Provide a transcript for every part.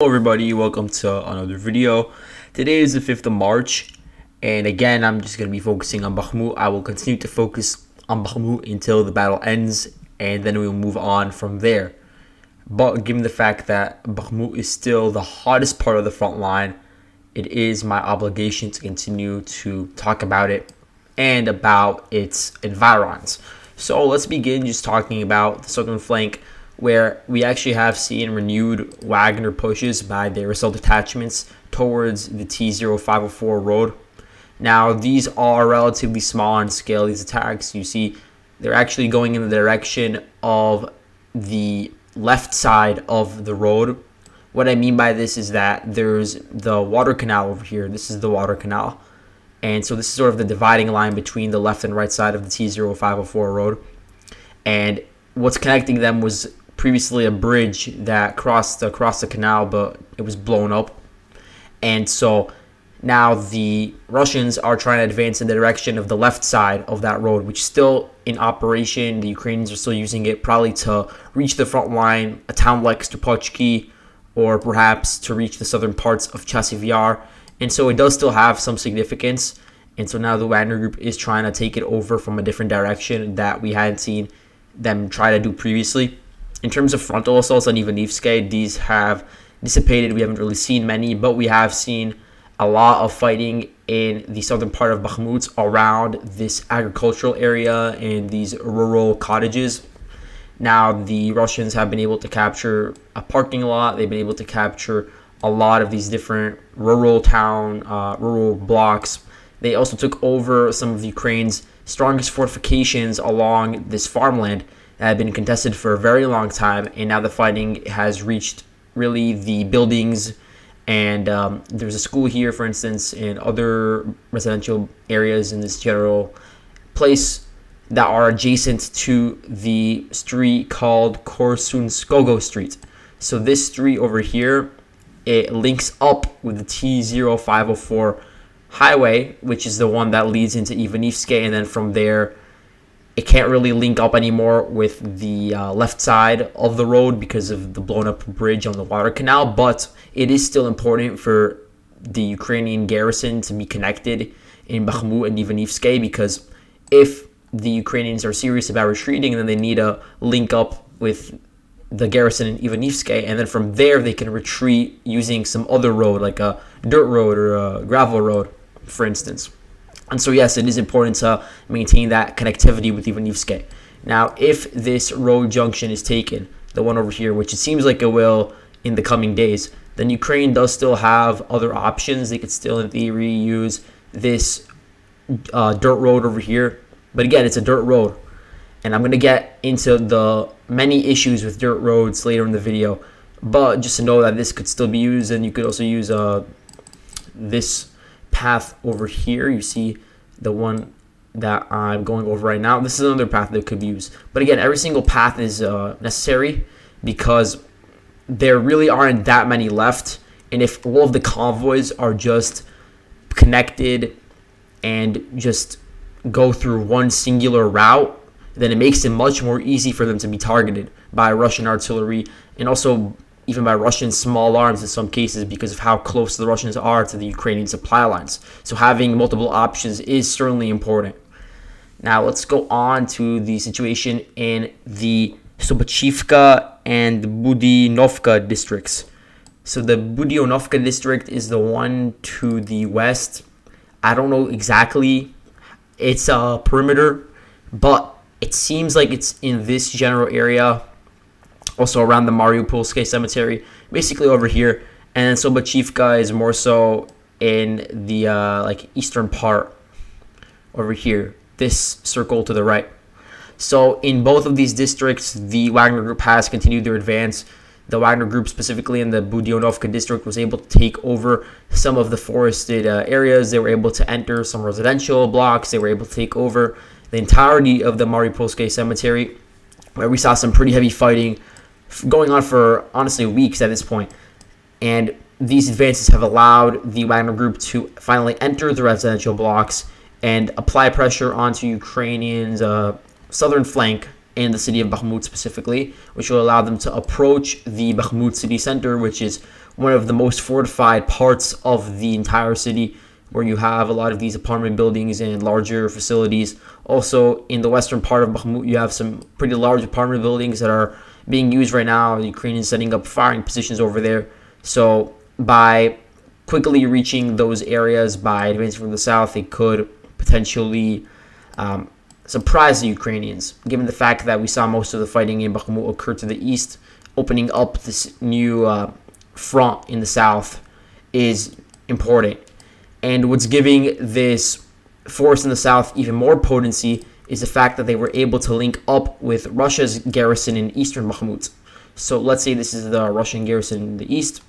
Hello everybody, welcome to another video. Today is the 5th of March, and again I'm just going to be focusing on Bakhmut. I will continue to focus on Bakhmut until the battle ends, and then we will move on from there. But given the fact that Bakhmut is still the hottest part of the front line, it is my obligation to continue to talk about it and about its environs. So let's begin just talking about the southern flank, where we actually have seen renewed Wagner pushes by their assault detachments towards the T-0504 road. Now, these are relatively small in scale, these attacks. You see, they're actually going in the direction of the left side of the road. What I mean by this is that there's the water canal over here. This is the water canal. And so this is sort of the dividing line between the left and right side of the T-0504 road. And what's connecting them was previously a bridge that crossed across the canal, but it was blown up. And so now the Russians are trying to advance in the direction of the left side of that road, which is still in operation. The Ukrainians are still using it probably to reach the front line, a town like Stupochki, or perhaps to reach the southern parts of Chasiv Yar. And so it does still have some significance. And so now the Wagner Group is trying to take it over from a different direction that we hadn't seen them try to do previously. In terms of frontal assaults on Ivanivske, these have dissipated. We haven't really seen many, but we have seen a lot of fighting in the southern part of Bakhmut around this agricultural area and these rural cottages. Now, the Russians have been able to capture a parking lot. They've been able to capture a lot of these different rural blocks. They also took over some of Ukraine's strongest fortifications along this farmland that had been contested for a very long time, and now the fighting has reached really the buildings. And there's a school here, for instance, and other residential areas in this general place that are adjacent to the street called Korsunskogo Street. So this street over here, it links up with the T-0504 highway, which is the one that leads into Ivanivske, and then from there it can't really link up anymore with the left side of the road because of the blown up bridge on the water canal. But it is still important for the Ukrainian garrison to be connected in Bakhmut and Ivanivske, because if the Ukrainians are serious about retreating, then they need to link up with the garrison in Ivanivske, and then from there they can retreat using some other road, like a dirt road or a gravel road, for instance. And so, yes, it is important to maintain that connectivity with Ivanivske. Now, if this road junction is taken, the one over here, which it seems like it will in the coming days, then Ukraine does still have other options. They could still, in theory, use this dirt road over here. But again, it's a dirt road. And I'm going to get into the many issues with dirt roads later in the video. But just to know that this could still be used, and you could also use this path over here. You see the one that I'm going over right now. This is another path that could be used. But again, every single path is necessary, because there really aren't that many left. And if all of the convoys are just connected and just go through one singular route, then it makes it much more easy for them to be targeted by Russian artillery, and also even by Russian small arms in some cases, because of how close the Russians are to the Ukrainian supply lines. So having multiple options is certainly important. Now let's go on to the situation in the Sobachivka and Budinovka districts. So the Budinovka district is the one to the west. I don't know exactly its perimeter, but it seems like it's in this general area, also around the Mariupolske cemetery, basically over here. And then Sobachivka is more so in the eastern part over here, this circle to the right. So in both of these districts, the Wagner Group has continued their advance. The Wagner Group, specifically in the Budinovka district, was able to take over some of the forested areas. They were able to enter some residential blocks. They were able to take over the entirety of the Mariupolske cemetery, where we saw some pretty heavy fighting going on for, honestly, weeks at this point. And these advances have allowed the Wagner Group to finally enter the residential blocks and apply pressure onto Ukrainians' southern flank in the city of Bakhmut specifically, which will allow them to approach the Bakhmut city center, which is one of the most fortified parts of the entire city, where you have a lot of these apartment buildings and larger facilities. Also, in the western part of Bakhmut, you have some pretty large apartment buildings that are being used right now. The Ukrainians setting up firing positions over there. So by quickly reaching those areas, by advancing from the south, they could potentially surprise the Ukrainians, given the fact that we saw most of the fighting in Bakhmut occur to the east. Opening up this new front in the south is important. And what's giving this force in the south even more potency is the fact that they were able to link up with Russia's garrison in eastern Bakhmut. So let's say this is the Russian garrison in the east.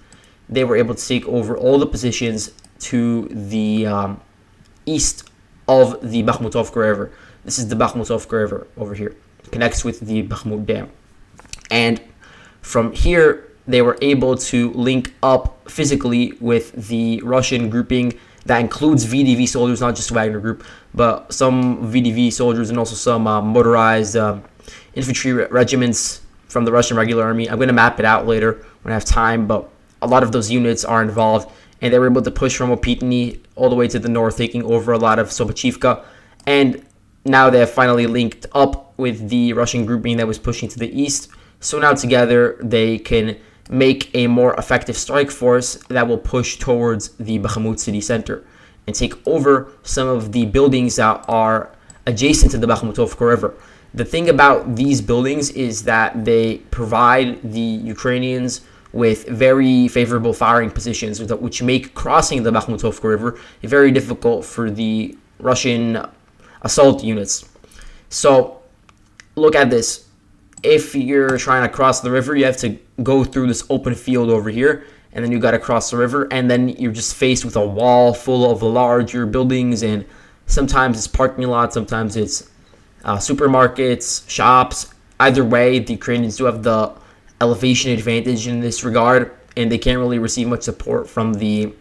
They were able to take over all the positions to the east of the Bakhmutovka River. This is the Bakhmutovka River over here. It connects with the Bakhmut Dam. And from here, they were able to link up physically with the Russian grouping that includes VDV soldiers, not just Wagner Group, but some VDV soldiers and also some motorized infantry regiments from the Russian Regular Army. I'm going to map it out later when I have time, but a lot of those units are involved, and they were able to push from Opitny all the way to the north, taking over a lot of Sobachivka, and now they have finally linked up with the Russian grouping that was pushing to the east. So now together they can make a more effective strike force that will push towards the Bakhmut city center and take over some of the buildings that are adjacent to the Bakhmutovka River. The thing about these buildings is that they provide the Ukrainians with very favorable firing positions, which make crossing the Bakhmutovka River very difficult for the Russian assault units. So look at this. If you're trying to cross the river, you have to go through this open field over here, and then you got to cross the river, and then you're just faced with a wall full of larger buildings, and sometimes it's parking lots, sometimes it's supermarkets, shops. Either way, the Ukrainians do have the elevation advantage in this regard, and they can't really receive much support from the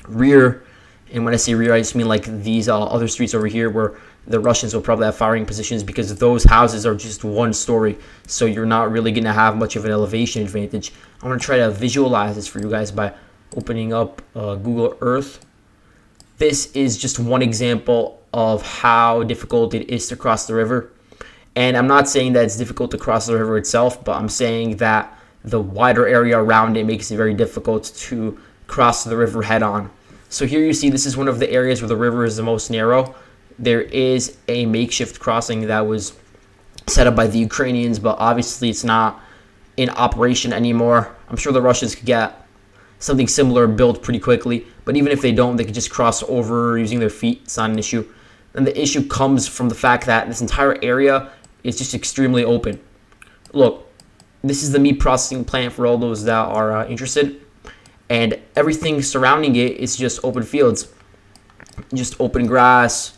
rear. And when I say rear, I just mean like these other streets over here where the Russians will probably have firing positions, because those houses are just one story. So you're not really going to have much of an elevation advantage. I'm going to try to visualize this for you guys by opening up Google Earth. This is just one example of how difficult it is to cross the river. And I'm not saying that it's difficult to cross the river itself, but I'm saying that the wider area around it makes it very difficult to cross the river head on. So here you see this is one of the areas where the river is the most narrow. There is a makeshift crossing that was set up by the Ukrainians, but obviously it's not in operation anymore. I'm sure the Russians could get something similar built pretty quickly, but even if they don't, they could just cross over using their feet. It's not an issue. And the issue comes from the fact that this entire area is just extremely open. Look, this is the meat processing plant for all those that are interested, and everything surrounding it is just open fields, just open grass,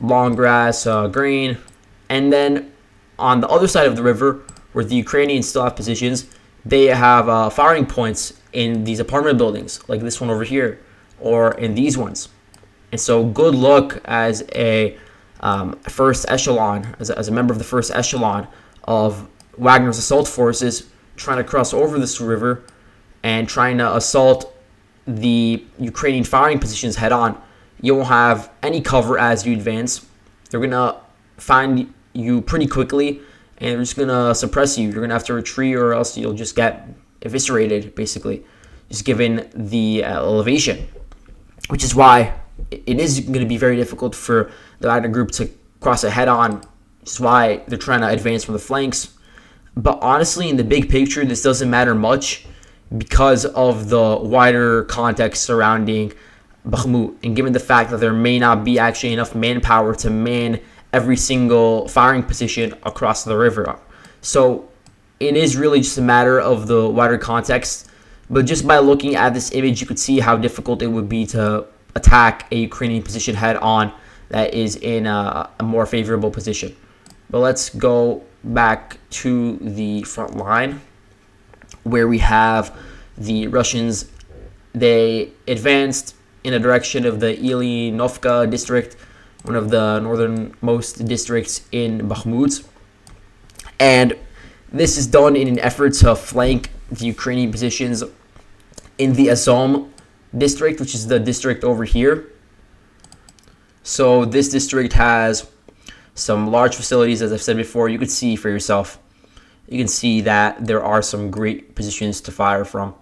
long grass, grain. And then on the other side of the river, where the Ukrainians still have positions, they have firing points in these apartment buildings, like this one over here, or in these ones. And so good luck as a first echelon, as a member of the first echelon of Wagner's assault forces, trying to cross over this river and trying to assault the Ukrainian firing positions head on. You won't have any cover as you advance. They're going to find you pretty quickly, and they're just going to suppress you. You're going to have to retreat, or else you'll just get eviscerated, basically, just given the elevation, which is why it is going to be very difficult for the Wagner group to cross it head on, which is why they're trying to advance from the flanks. But honestly, in the big picture, this doesn't matter much because of the wider context surrounding Bakhmut, and given the fact that there may not be actually enough manpower to man every single firing position across the river. So it is really just a matter of the wider context. But just by looking at this image, you could see how difficult it would be to attack a Ukrainian position head on that is in a more favorable position. But let's go back to the front line, where we have the Russians. They advanced in the direction of the Ilinovka district, one of the northernmost districts in Bakhmut. And this is done in an effort to flank the Ukrainian positions in the Azov district, which is the district over here. So this district has some large facilities, as I've said before. You could see for yourself. You can see that there are some great positions to fire from.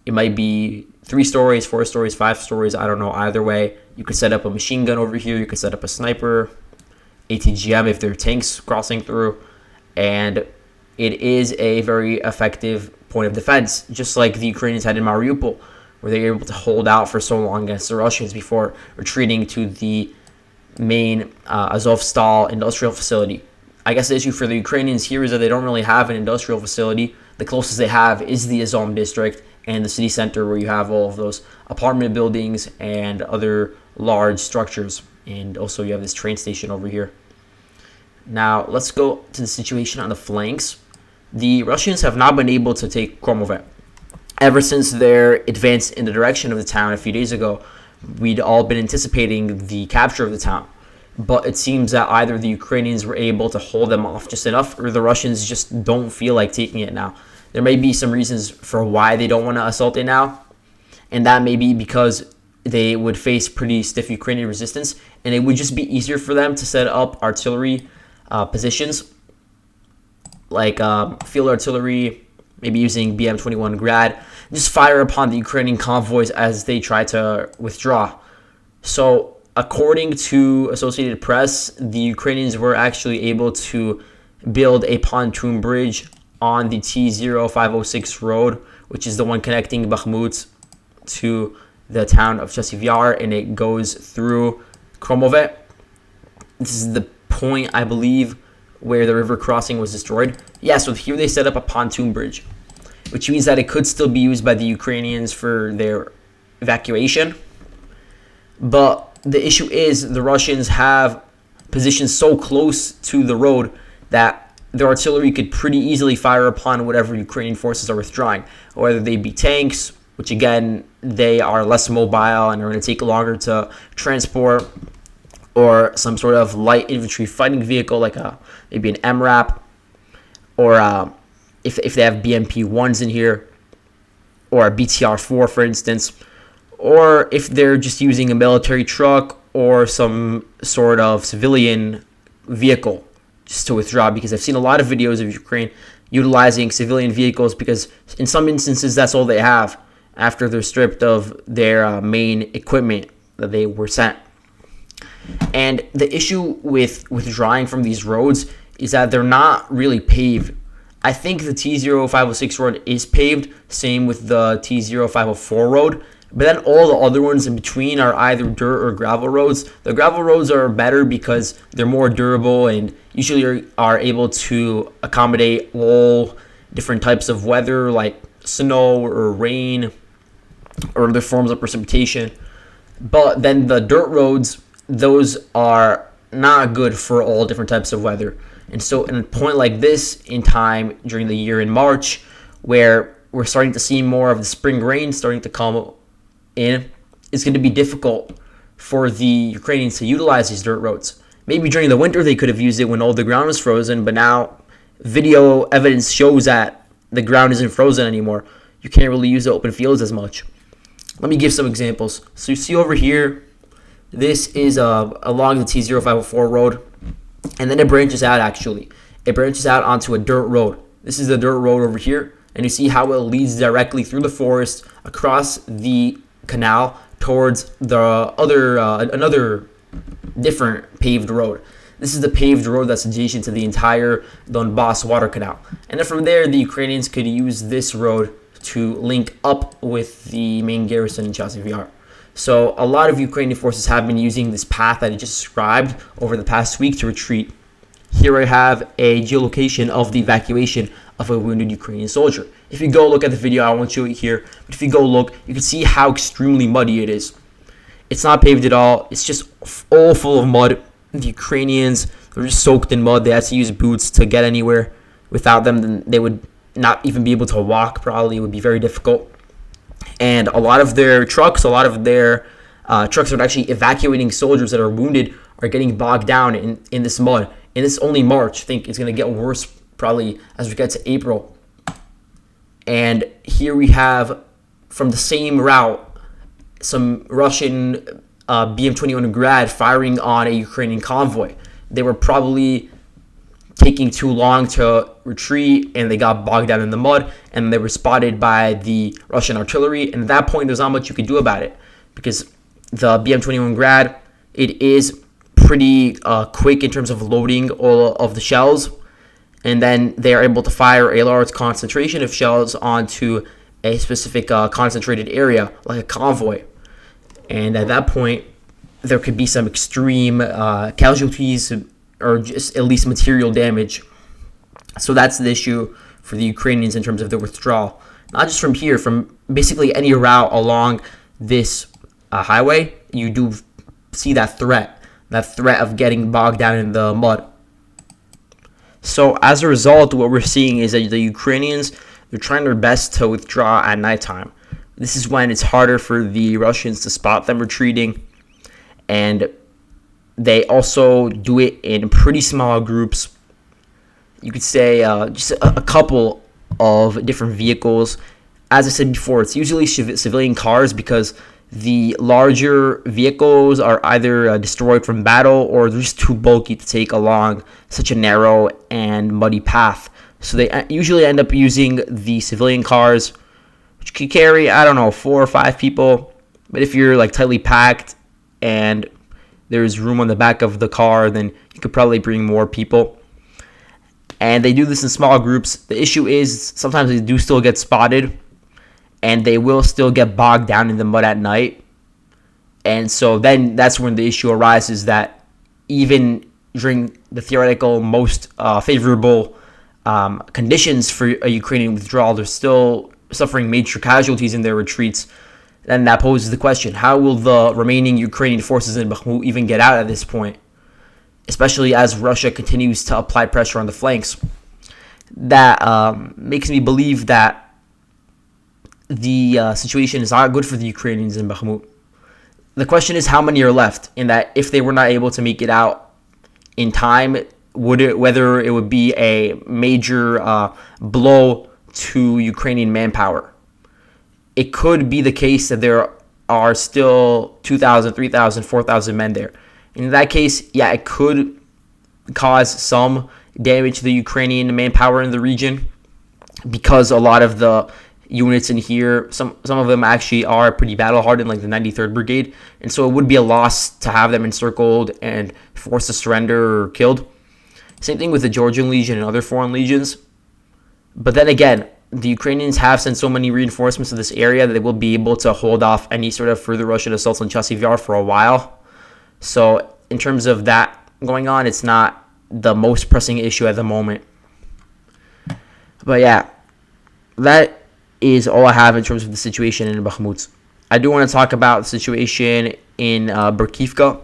It might be 3 stories, 4 stories, 5 stories. I don't know. Either way, you could set up a machine gun over here. You could set up a sniper, ATGM if there are tanks crossing through. And it is a very effective point of defense, just like the Ukrainians had in Mariupol, where they were able to hold out for so long against the Russians before retreating to the main Azovstal industrial facility. I guess the issue for the Ukrainians here is that they don't really have an industrial facility. The closest they have is the Azov district and the city center, where you have all of those apartment buildings and other large structures. And also you have this train station over here. Now let's go to the situation on the flanks. The Russians have not been able to take Kromovet. Ever since their advance in the direction of the town a few days ago, we'd all been anticipating the capture of the town. But it seems that either the Ukrainians were able to hold them off just enough, or the Russians just don't feel like taking it now. There may be some reasons for why they don't want to assault it now, and that may be because they would face pretty stiff Ukrainian resistance, and it would just be easier for them to set up artillery positions, like field artillery, maybe using BM-21 Grad, just fire upon the Ukrainian convoys as they try to withdraw. So according to Associated Press, the Ukrainians were actually able to build a pontoon bridge on the T-0506 road, which is the one connecting Bakhmut to the town of Chasiv Yar, and it goes through Kromovet. This is the point, I believe, where the river crossing was destroyed. Yeah, so here they set up a pontoon bridge, which means that it could still be used by the Ukrainians for their evacuation. But the issue is the Russians have positions so close to the road that their artillery could pretty easily fire upon whatever Ukrainian forces are withdrawing, whether they be tanks, which again, they are less mobile and are going to take longer to transport, or some sort of light infantry fighting vehicle like maybe an MRAP, or if they have BMP-1s in here, or a BTR-4, for instance, or if they're just using a military truck or some sort of civilian vehicle just to withdraw, because I've seen a lot of videos of Ukraine utilizing civilian vehicles because in some instances that's all they have after they're stripped of their main equipment that they were sent. And the issue with withdrawing from these roads is that they're not really paved. I think the T-0506 road is paved, same with the T-0504 road, but then all the other ones in between are either dirt or gravel roads. The gravel roads are better because they're more durable and usually are able to accommodate all different types of weather, like snow or rain or other forms of precipitation. But then the dirt roads, those are not good for all different types of weather. And so in a point like this in time during the year in March, where we're starting to see more of the spring rain starting to come in, it's going to be difficult for the Ukrainians to utilize these dirt roads. Maybe during the winter they could have used it when all the ground was frozen, but now video evidence shows that the ground isn't frozen anymore. You can't really use the open fields as much. Let me give some examples. So you see over here, this is along the T-0504 road, and then it branches out actually. It branches out onto a dirt road. This is the dirt road over here, and you see how it leads directly through the forest, across the canal, towards the another different paved road. This is the paved road that's adjacent to the entire Donbass water canal. And then from there, the Ukrainians could use this road to link up with the main garrison in Chasiv Yar. So a lot of Ukrainian forces have been using this path that I just described over the past week to retreat. Here I have a geolocation of the evacuation of a wounded Ukrainian soldier. If you go look at the video, I won't show it here, but if you go look, you can see how extremely muddy it is. It's not paved at all. It's just all full of mud. The Ukrainians, they're just soaked in mud. They had to use boots to get anywhere. Without them, then they would not even be able to walk. Probably it would be very difficult. And a lot of their trucks, trucks that are actually evacuating soldiers that are wounded, are getting bogged down in this mud. And it's only March. I think it's going to get worse probably as we get to April. And here we have from the same route, some Russian BM-21 Grad firing on a Ukrainian convoy. They were probably taking too long to retreat, and they got bogged down in the mud, and they were spotted by the Russian artillery. And at that point, there's not much you could do about it, because the BM-21 Grad, it is pretty quick in terms of loading all of the shells, and then they are able to fire a large concentration of shells onto a specific concentrated area, like a convoy. And at that point, there could be some extreme casualties, or just at least material damage. So that's the issue for the Ukrainians in terms of their withdrawal. Not just from here, from basically any route along this highway, you do see that threat of getting bogged down in the mud. So as a result, what we're seeing is that the Ukrainians, they're trying their best to withdraw at nighttime. This is when it's harder for the Russians to spot them retreating, and they also do it in pretty small groups. You could say just a couple of different vehicles. As I said before, it's usually civilian cars, because the larger vehicles are either destroyed from battle, or they're just too bulky to take along such a narrow and muddy path. So they usually end up using the civilian cars, which could carry, 4 or 5 people. But if you're like tightly packed and there's room on the back of the car, then you could probably bring more people. And they do this in small groups. The issue is sometimes they do still get spotted, and they will still get bogged down in the mud at night. And so then that's when the issue arises, that even during the theoretical most favorable conditions for a Ukrainian withdrawal, they're still suffering major casualties in their retreats. Then that poses the question, how will the remaining Ukrainian forces in Bakhmut even get out at this point? Especially as Russia continues to apply pressure on the flanks. That makes me believe that the situation is not good for the Ukrainians in Bakhmut. The question is how many are left, and that if they were not able to make it out in time, whether it would be a major blow to Ukrainian manpower. It could be the case that there are still 2,000, 3,000, 4,000 men there. In that case, yeah, it could cause some damage to the Ukrainian manpower in the region, because a lot of the units in here, some of them actually are pretty battle-hardened, like the 93rd Brigade, and so it would be a loss to have them encircled and forced to surrender or killed. Same thing with the Georgian Legion and other foreign legions. But then again, the Ukrainians have sent so many reinforcements to this area that they will be able to hold off any sort of further Russian assaults on Chasiv Yar for a while. So in terms of that going on, it's not the most pressing issue at the moment. But yeah, that is all I have in terms of the situation in Bakhmut. I do want to talk about the situation in Berkivka.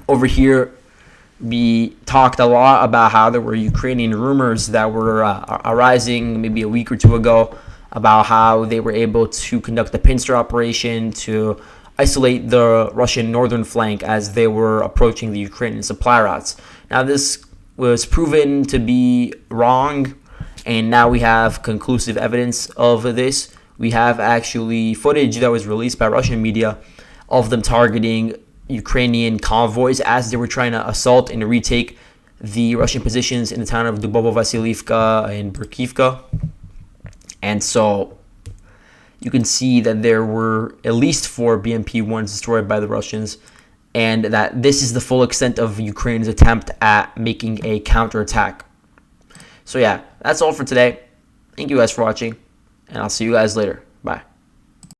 Over here, we talked a lot about how there were Ukrainian rumors that were arising maybe a week or two ago about how they were able to conduct a pincer operation to isolate the Russian northern flank as they were approaching the Ukrainian supply routes. Now, this was proven to be wrong, and now we have conclusive evidence of this. We have actually footage that was released by Russian media of them targeting Ukrainian convoys as they were trying to assault and retake the Russian positions in the town of Dubovo-Vasiliivka and Berkivka. And so you can see that there were at least 4 BMP-1s destroyed by the Russians, and that this is the full extent of Ukraine's attempt at making a counterattack. So yeah, that's all for today. Thank you guys for watching, and I'll see you guys later.